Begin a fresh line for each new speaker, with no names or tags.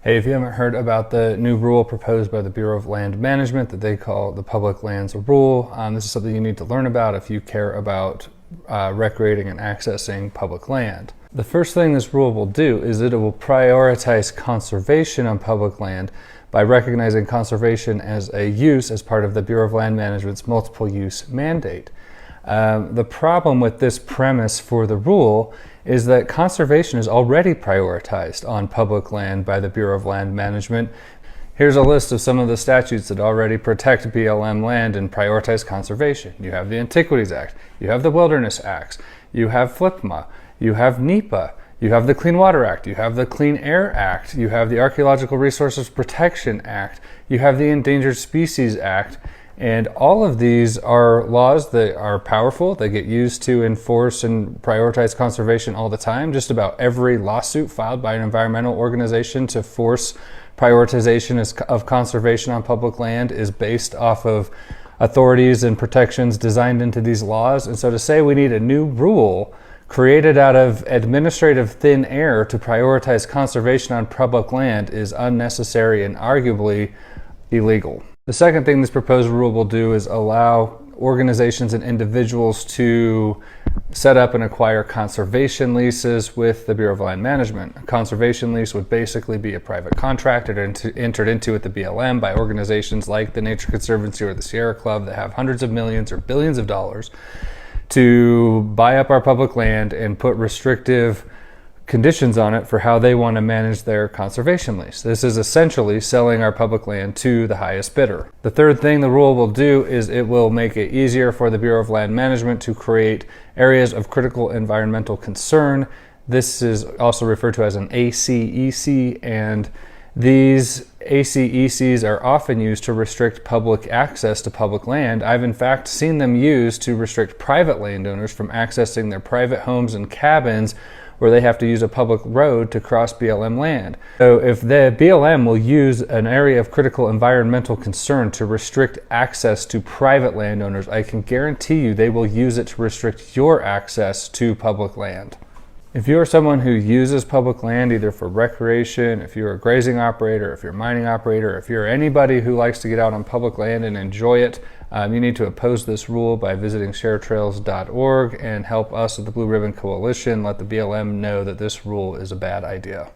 Hey, if you haven't heard about the new rule proposed by the Bureau of Land Management that they call the Public Lands Rule, this is something you need to learn about if you care about recreating and accessing public land. The first thing this rule will do is that it will prioritize conservation on public land by recognizing conservation as a use as part of the Bureau of Land Management's multiple use mandate. The problem with this premise for the rule is that conservation is already prioritized on public land by the Bureau of Land Management. Here's a list of some of the statutes that already protect BLM land and prioritize conservation. You have the Antiquities Act, you have the Wilderness Acts, you have FLPMA, you have NEPA, you have the Clean Water Act, you have the Clean Air Act, you have the Archaeological Resources Protection Act, you have the Endangered Species Act, and all of these are laws that are powerful. They get used to enforce and prioritize conservation all the time. Just about every lawsuit filed by an environmental organization to force prioritization of conservation on public land is based off of authorities and protections designed into these laws. And so to say we need a new rule created out of administrative thin air to prioritize conservation on public land is unnecessary and arguably illegal. The second thing this proposed rule will do is allow organizations and individuals to set up and acquire conservation leases with the Bureau of Land Management. A conservation lease would basically be a private contract entered into with the BLM by organizations like the Nature Conservancy or the Sierra Club that have hundreds of millions or billions of dollars to buy up our public land and put restrictive conditions on it for how they want to manage their conservation lease. This is essentially selling our public land to the highest bidder. The third thing the rule will do is it will make it easier for the Bureau of Land Management to create areas of critical environmental concern. This is also referred to as an ACEC, and these ACECs are often used to restrict public access to public land. I've in fact seen them used to restrict private landowners from accessing their private homes and cabins where they have to use a public road to cross BLM land. So if the BLM will use an area of critical environmental concern to restrict access to private landowners, I can guarantee you they will use it to restrict your access to public land. If you're someone who uses public land either for recreation, if you're a grazing operator, if you're a mining operator, if you're anybody who likes to get out on public land and enjoy it, you need to oppose this rule by visiting sharetrails.org and help us at the Blue Ribbon Coalition let the BLM know that this rule is a bad idea.